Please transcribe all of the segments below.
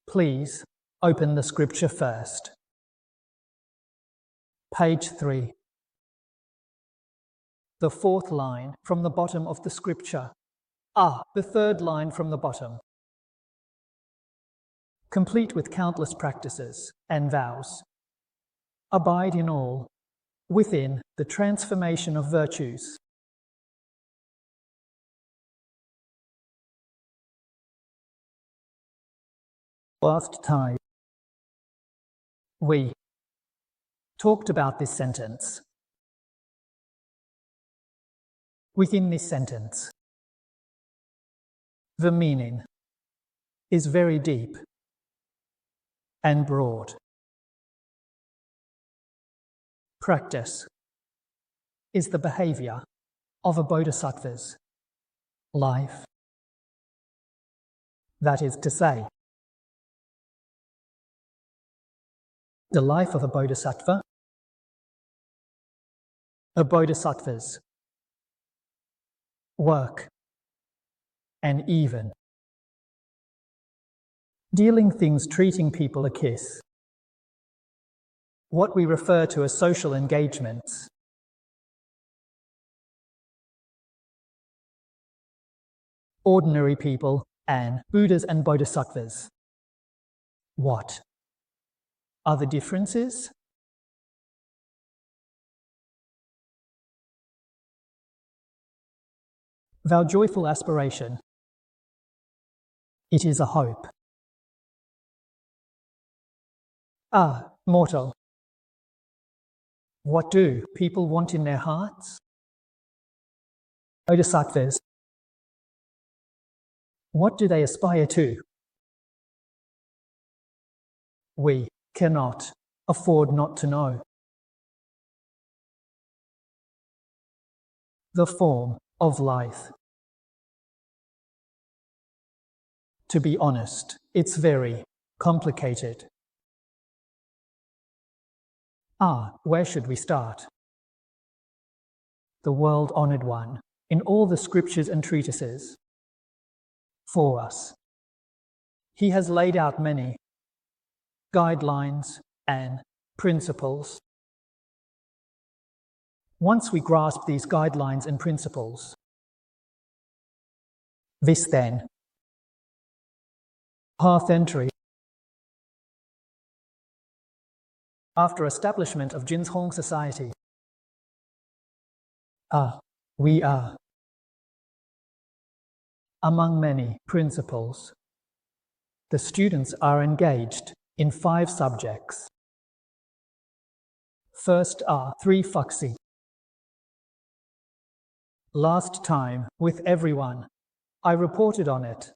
Please open the scripture first. Page 3. The fourth line from the bottom of the scripture. The third line from the bottom. Complete with countless practices and vows. Abide in all, within the transformation of virtues. Last time, we talked about this sentence. Within this sentence, the meaning is very deep and broad. Practice is the behavior of a bodhisattva's life. That is to say, the life of a bodhisattva's work, and even dealing things, treating people a kiss, what we refer to as social engagements. Ordinary people and Buddhas and Bodhisattvas. What are the differences? Our joyful aspiration, it is a hope. Mortal. What do people want in their hearts? Bodhisattvas. What do they aspire to? We cannot afford not to know. The form of life. To be honest, it's very complicated. Where should we start? The world-honored one in all the scriptures and treatises for us. He has laid out many guidelines and principles. Once we grasp these guidelines and principles, this then, path entry. After establishment of Jinzhong society, we are, among many principles, the students are engaged in 5 subjects. First are 3 Faxi. Last time, with everyone, I reported on it.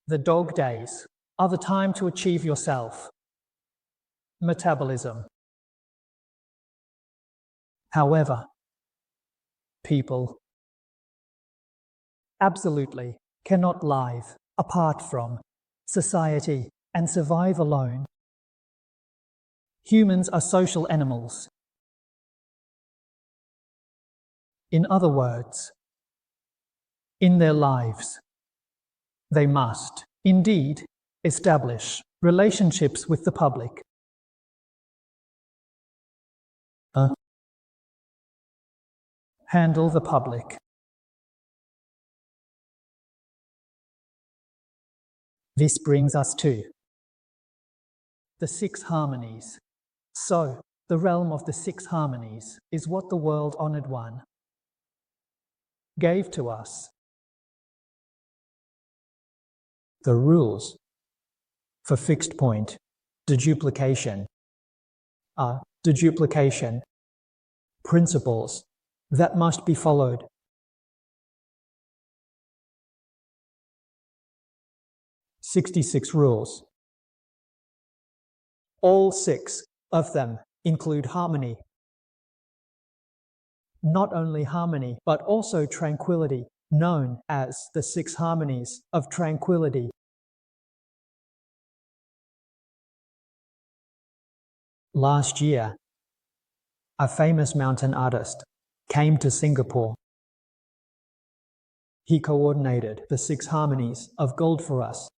The dog days are the time to achieve yourself. Metabolism. However, people absolutely cannot live apart from society and survive alone. Humans are social animals. In other words, in their lives, they must indeed establish relationships with the public. Handle the public. This brings us to the 6 harmonies. So, the realm of the 6 harmonies is what the world-honored one gave to us. The rules for fixed point deduplication are deduplication principles that must be followed. "66 rules. All 6 of them include harmony. Not only harmony, but also tranquility, known as the 6 harmonies of tranquility. Last year, a famous mountain artist came to Singapore. He coordinated the 6 harmonies of gold for us.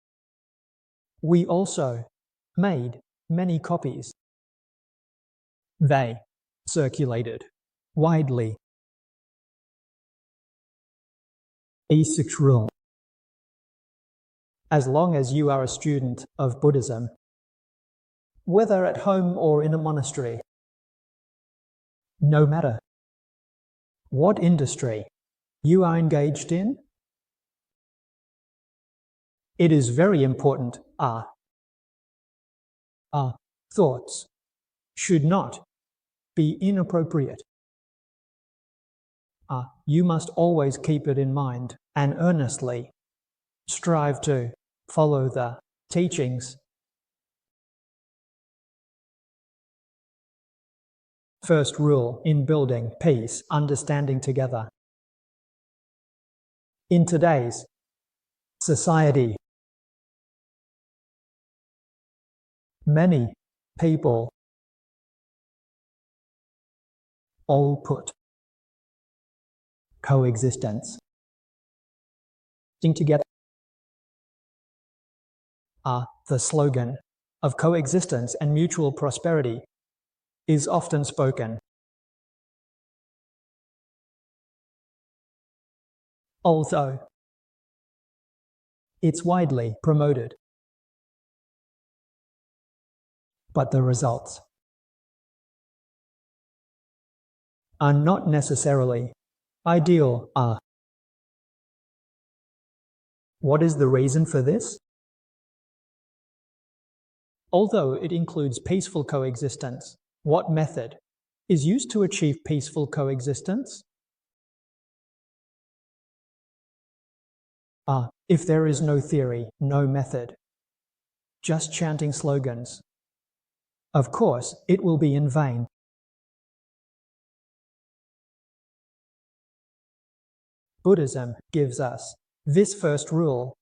We also made many copies. They circulated widely. E6 rule. As long as you are a student of Buddhism, whether at home or in a monastery, no matter what industry you are engaged in, it is very important our thoughts should not be inappropriate. You must always keep it in mind and earnestly strive to follow the teachings. First rule in building peace, understanding together. In today's society, many people all put coexistence together. The slogan of coexistence and mutual prosperity is often spoken. Although it's widely promoted, but the results are not necessarily ideal. What is the reason for this? Although it includes peaceful coexistence, what method is used to achieve peaceful coexistence? If there is no theory, no method, just chanting slogans, of course it will be in vain. Buddhism gives us this first rule.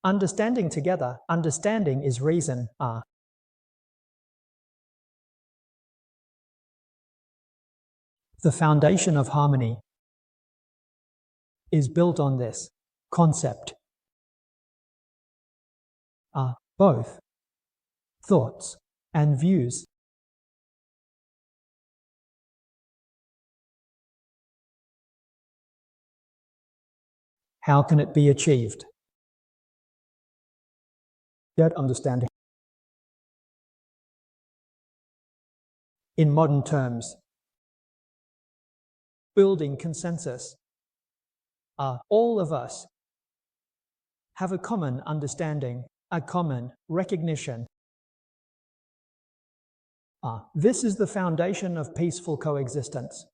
Understanding together, understanding is reason. The foundation of harmony is built on this concept. Both thoughts and views. How can it be achieved? That understanding. In modern terms, building consensus. All of us have a common understanding, a common recognition. This is the foundation of peaceful coexistence.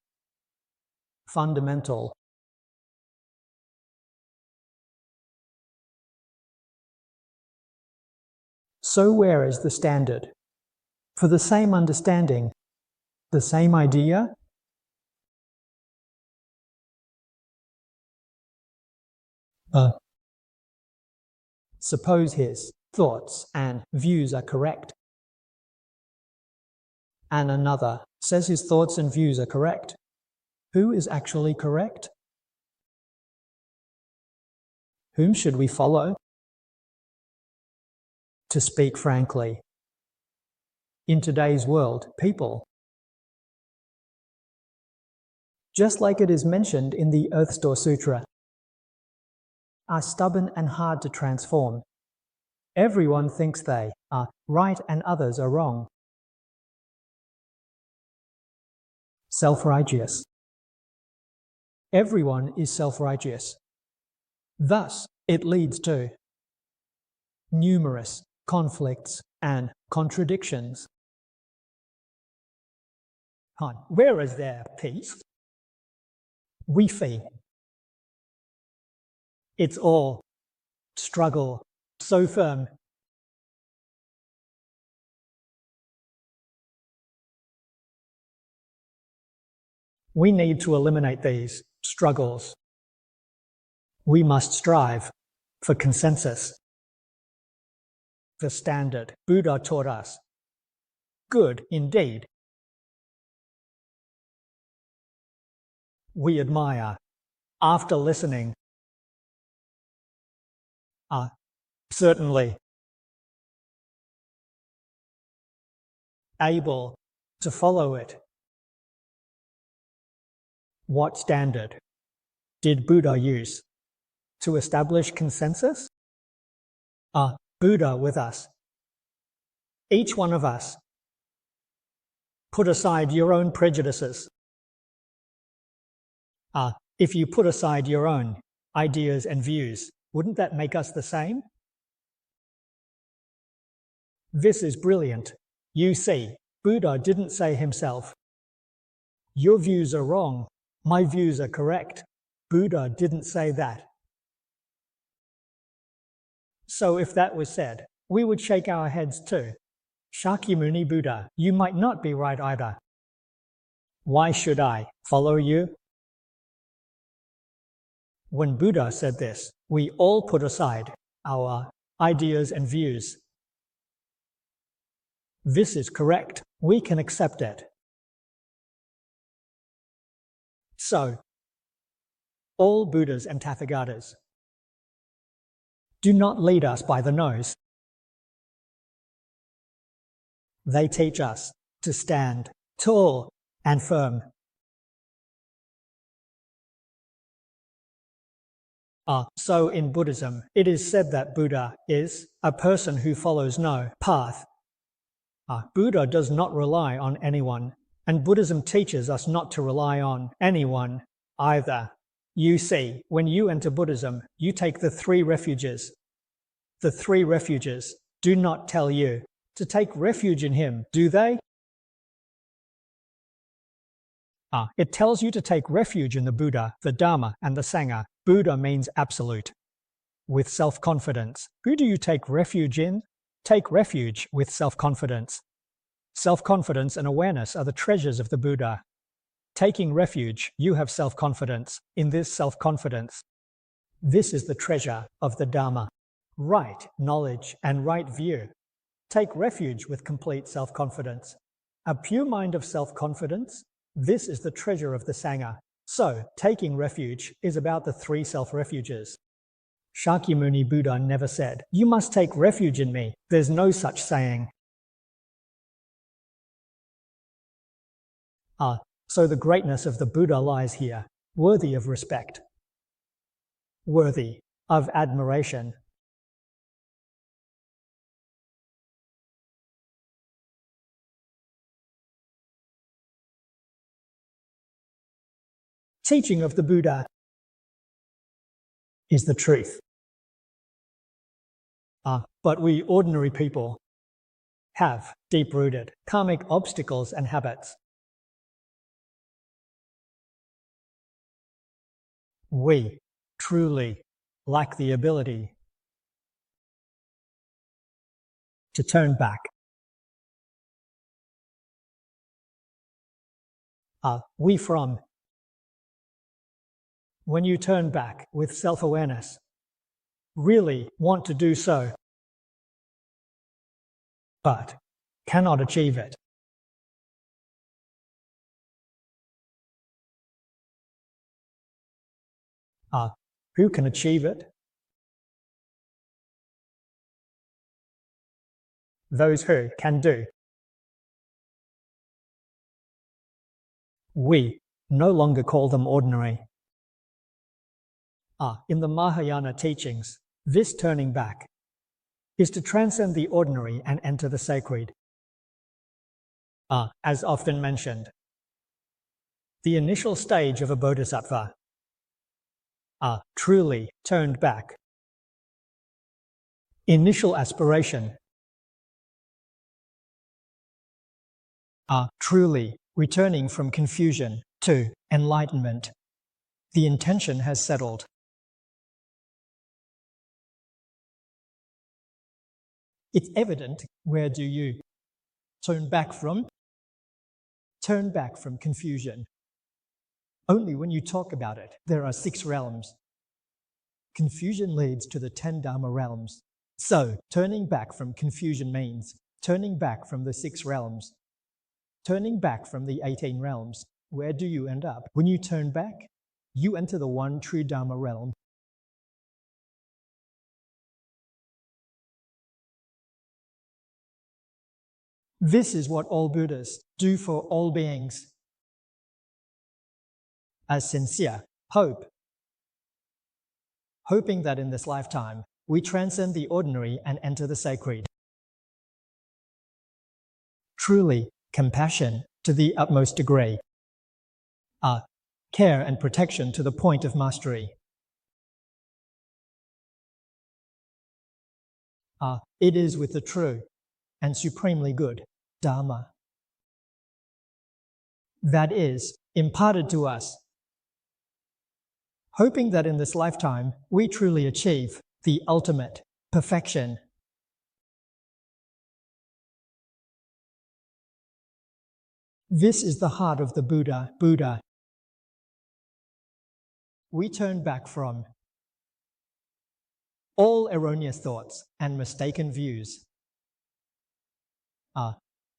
Fundamental. So where is the standard for the same understanding, the same idea? Suppose his thoughts and views are correct, and another says his thoughts and views are correct. Who is actually correct? Whom should we follow? To speak frankly, in today's world, people, just like it is mentioned in the Earth Store Sutra, are stubborn and hard to transform. Everyone thinks they are right and others are wrong. Self-righteous. Everyone is self-righteous. Thus, it leads to numerous conflicts and contradictions. Where is there peace? We feel it's all struggle so firm. We need to eliminate these struggles. We must strive for consensus. The standard Buddha taught us. Good indeed. We admire, after listening Certainly. Able to follow it. What standard did Buddha use to establish consensus? Buddha with us. Each one of us. Put aside your own prejudices. If you put aside your own ideas and views, wouldn't that make us the same? This is brilliant. You see, Buddha didn't say himself, "Your views are wrong, my views are correct." Buddha didn't say that. So if that was said, we would shake our heads too. Shakyamuni Buddha, you might not be right either. Why should I follow you? When Buddha said this, we all put aside our ideas and views. This is correct. We can accept it. So, all Buddhas and Tathagatas do not lead us by the nose. They teach us to stand tall and firm. So in Buddhism, it is said that Buddha is a person who follows no path. Buddha does not rely on anyone, and Buddhism teaches us not to rely on anyone either. You see, when you enter Buddhism, you take the three refuges. The three refuges do not tell you to take refuge in him, do they? It tells you to take refuge in the Buddha, the Dharma, and the Sangha. Buddha means absolute. With self-confidence. Who do you take refuge in? Take refuge with self-confidence. Self-confidence and awareness are the treasures of the Buddha. Taking refuge, you have self-confidence. In this self-confidence, this is the treasure of the Dharma. Right knowledge and right view. Take refuge with complete self-confidence. A pure mind of self-confidence, this is the treasure of the Sangha. So, taking refuge is about the three self-refuges. Shakyamuni Buddha never said, "You must take refuge in me." There's no such saying. So the greatness of the Buddha lies here, worthy of respect, worthy of admiration. Teaching of the Buddha is the truth. But we ordinary people have deep-rooted karmic obstacles and habits. We truly lack the ability to turn back. When you turn back with self-awareness, really want to do so, but cannot achieve it. Who can achieve it? Those who can do. We no longer call them ordinary. In the Mahayana teachings, this turning back is to transcend the ordinary and enter the sacred. As often mentioned, the initial stage of a bodhisattva truly turned back. Initial aspiration truly returning from confusion to enlightenment. The intention has settled. It's evident. Where do you turn back from? Turn back from confusion. Only when you talk about it. There are 6 realms. Confusion leads to the 10 Dharma realms. So, turning back from confusion means turning back from the 6 realms. Turning back from the 18 realms. Where do you end up? When you turn back, you enter the one true Dharma realm. This is what all Buddhas do for all beings. A sincere hope. Hoping that in this lifetime, we transcend the ordinary and enter the sacred. Truly, compassion to the utmost degree. Care and protection to the point of mastery. It is with the true and supremely good Dharma that is imparted to us. Hoping that in this lifetime we truly achieve the ultimate perfection. This is the heart of the Buddha. We turn back from all erroneous thoughts and mistaken views.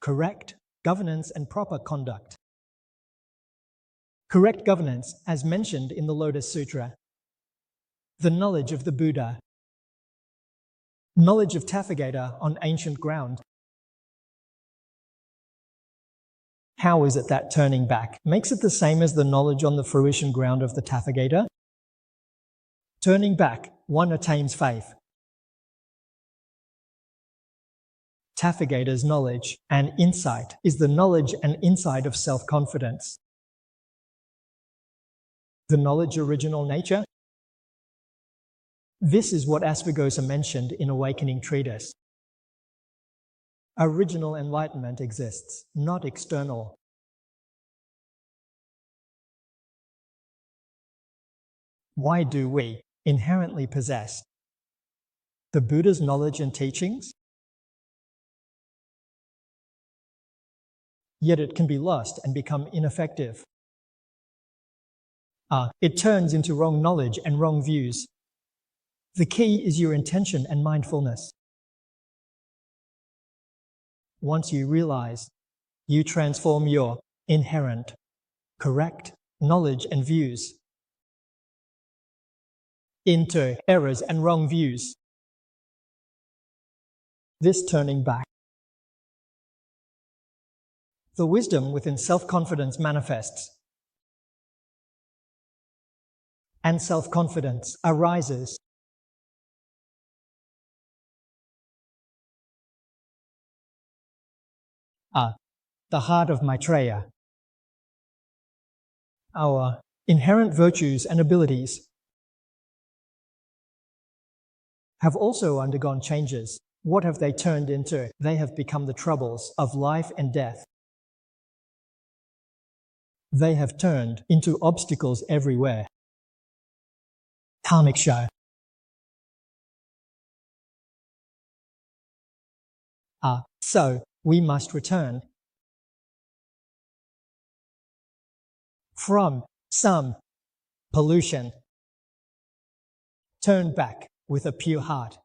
Correct governance and proper conduct. Correct governance, as mentioned in the Lotus Sutra. The knowledge of the Buddha. Knowledge of Tathagata on ancient ground. How is it that turning back makes it the same as the knowledge on the fruition ground of the Tathagata? Turning back, one attains faith. Tathagata's knowledge and insight is the knowledge and insight of self-confidence. The knowledge original nature? This is what Asvaghosha mentioned in Awakening Treatise. Original enlightenment exists, not external. Why do we inherently possess the Buddha's knowledge and teachings? Yet it can be lost and become ineffective. It turns into wrong knowledge and wrong views. The key is your intention and mindfulness. Once you realize, you transform your inherent, correct knowledge and views into errors and wrong views. This turning back. The wisdom within self-confidence manifests, and self-confidence arises. The heart of Maitreya. Our inherent virtues and abilities have also undergone changes. What have they turned into? They have become the troubles of life and death. They have turned into obstacles everywhere. Karmic show. So we must return from some pollution. Turn back with a pure heart.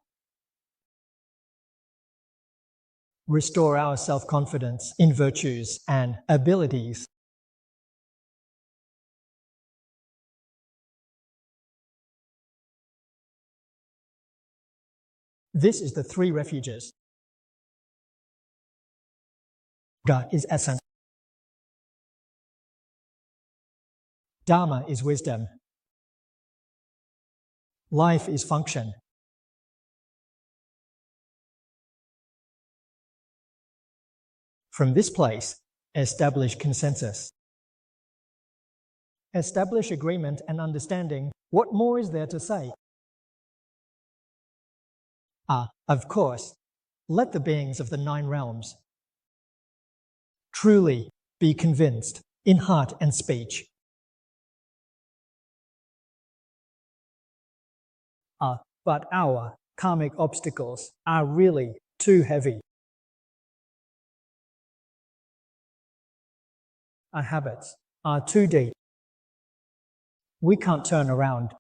Restore our self-confidence in virtues and abilities. This is the three refuges. God is essence. Dharma is wisdom. Life is function. From this place, establish consensus. Establish agreement and understanding. What more is there to say? Of course, let the beings of the 9 realms truly be convinced in heart and speech. But our karmic obstacles are really too heavy. Our habits are too deep. We can't turn around.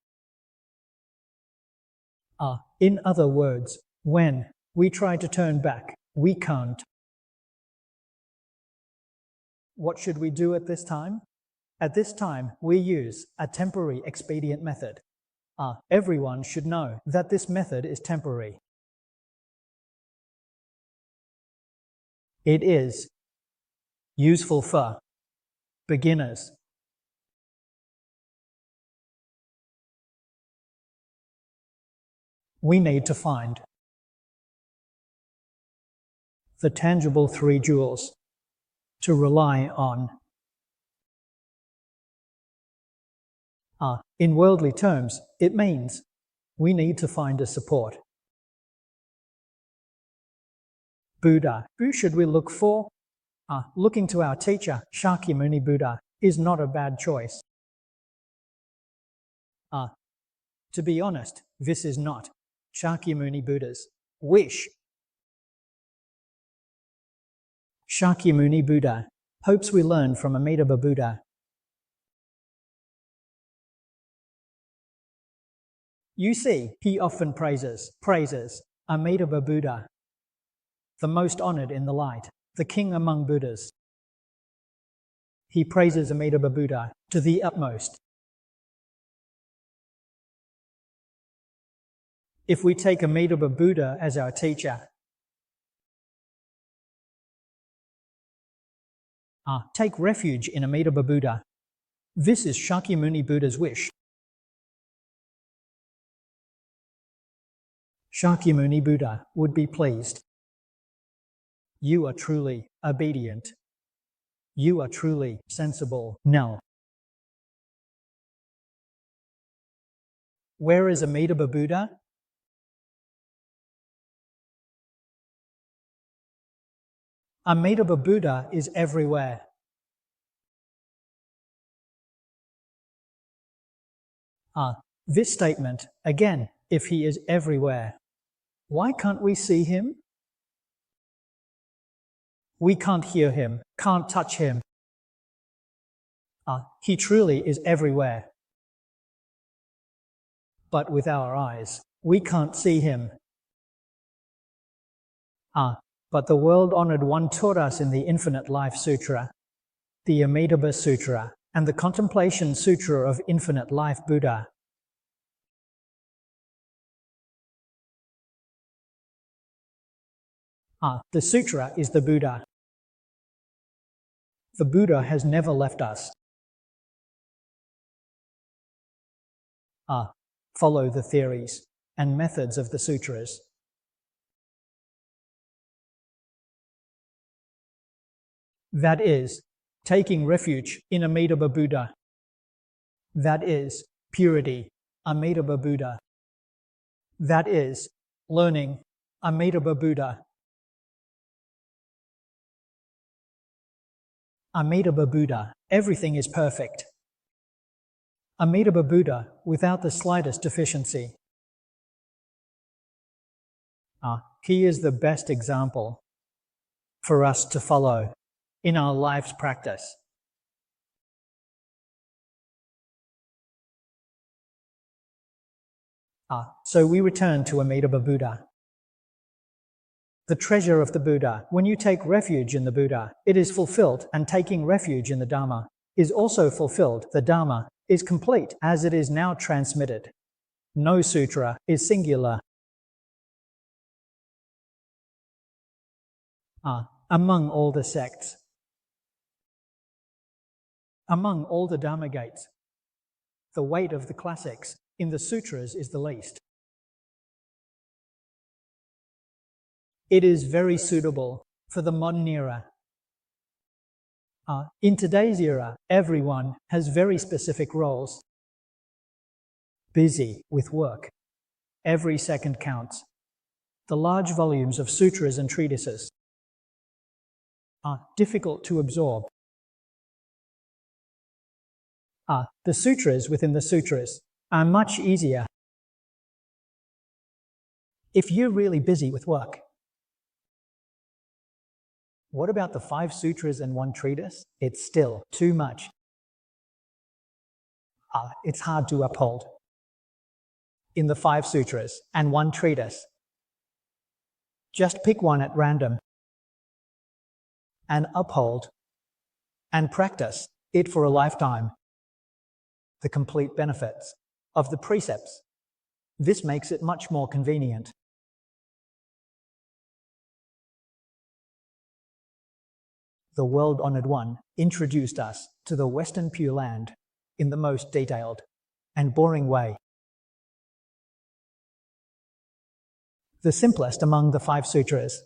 In other words, when we try to turn back, we can't. What should we do at this time? At this time, we use a temporary expedient method. Everyone should know that this method is temporary. It is useful for beginners. We need to find the tangible three jewels to rely on. In worldly terms, it means we need to find a support. Buddha. Who should we look for? Looking to our teacher, Shakyamuni Buddha, is not a bad choice. To be honest, this is not Shakyamuni Buddha's wish. Shakyamuni Buddha hopes we learn from Amitabha Buddha. You see, he often praises Amitabha Buddha, the most honored in the light, the king among Buddhas. He praises Amitabha Buddha to the utmost. If we take Amitabha Buddha as our teacher, take refuge in Amitabha Buddha. This is Shakyamuni Buddha's wish. Shakyamuni Buddha would be pleased. You are truly obedient. You are truly sensible. Now, where is Amitabha Buddha? Amitabha Buddha is everywhere. This statement, again, if he is everywhere, why can't we see him? We can't hear him, can't touch him. He truly is everywhere. But with our eyes, we can't see him. But the world-honored one taught us in the Infinite Life Sutra, the Amitabha Sutra, and the Contemplation Sutra of Infinite Life Buddha. The sutra is the Buddha. The Buddha has never left us. Follow the theories and methods of the sutras. That is, taking refuge in Amitabha Buddha. That is, purity, Amitabha Buddha. That is, learning, Amitabha Buddha. Amitabha Buddha, everything is perfect. Amitabha Buddha without the slightest deficiency. He is the best example for us to follow in our life's practice. So we return to Amitabha Buddha. The treasure of the Buddha. When you take refuge in the Buddha, it is fulfilled, and taking refuge in the Dharma is also fulfilled. The Dharma is complete as it is now transmitted. No sutra is singular. Among all the sects, among all the Dharma gates, the weight of the classics in the sutras is the least. It is very suitable for the modern era. In today's era, everyone has very specific roles. Busy with work. Every second counts. The large volumes of sutras and treatises are difficult to absorb. The sutras within the sutras are much easier. If you're really busy with work, what about the 5 sutras and 1 treatise? It's still too much. It's hard to uphold. In the 5 sutras and 1 treatise, just pick one at random and uphold and practice it for a lifetime. The complete benefits of the precepts. This makes it much more convenient. the world-honored one, introduced us to the Western Pure Land in the most detailed and boring way. The simplest among the 5 sutras.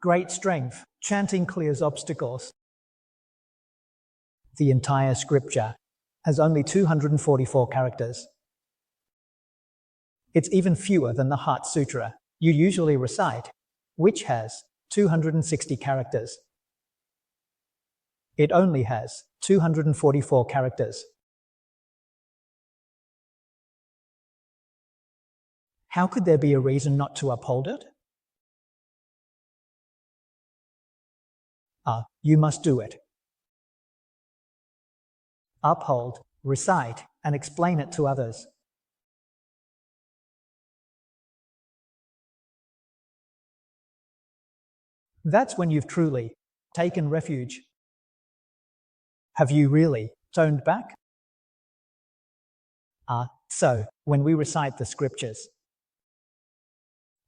Great strength, chanting clears obstacles. The entire scripture has only 244 characters. It's even fewer than the Heart Sutra you usually recite, which has 260 characters. It only has 244 characters. How could there be a reason not to uphold it? You must do it. Uphold, recite, and explain it to others. That's when you've truly taken refuge. Have you really toned back? So, when we recite the scriptures,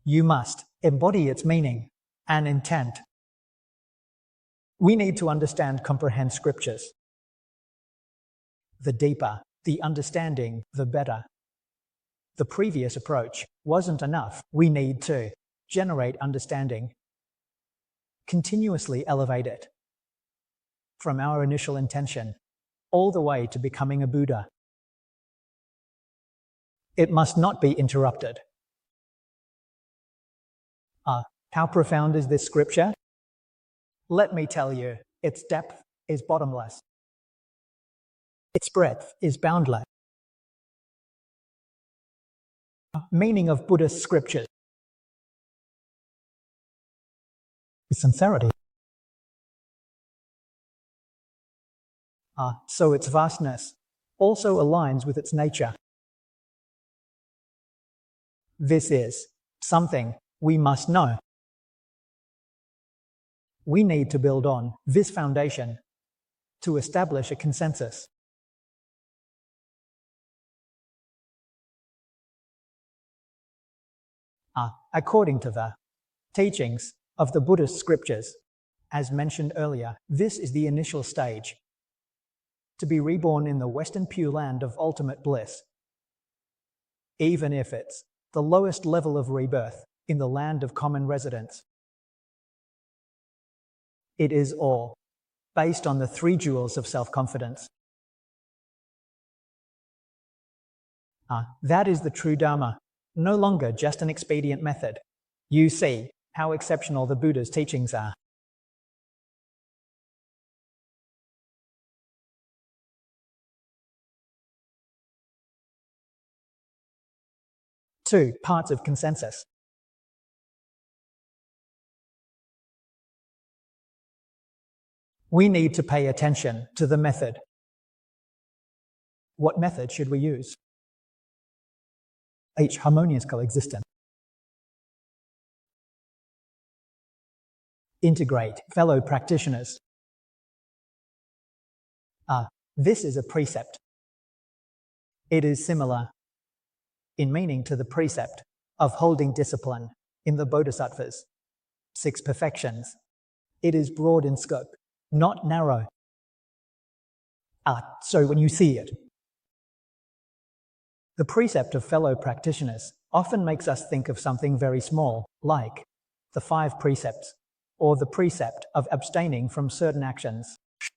you must embody its meaning and intent. We need to comprehend scriptures. The deeper the understanding, the better. The previous approach wasn't enough. We need to generate understanding, continuously elevate it from our initial intention all the way to becoming a Buddha. It must not be interrupted. How profound is this scripture? Let me tell you, its depth is bottomless. Its breadth is boundless. Meaning of Buddhist scriptures. With sincerity. So its vastness also aligns with its nature. This is something we must know. We need to build on this foundation to establish a consensus. According to the teachings of the Buddhist scriptures, as mentioned earlier, this is the initial stage to be reborn in the Western Pure Land of ultimate bliss, even if it's the lowest level of rebirth in the land of common residence. It is all based on the 3 jewels of self-confidence. That is the true Dharma, no longer just an expedient method. You see how exceptional the Buddha's teachings are. Two parts of consensus. We need to pay attention to the method. What method should we use? Harmonious coexistence. Integrate fellow practitioners. This is a precept. It is similar in meaning to the precept of holding discipline in the Bodhisattvas' 6 perfections. It is broad in scope, not narrow. So when you see it, the precept of fellow practitioners often makes us think of something very small, like the 5 precepts, or the precept of abstaining from certain actions.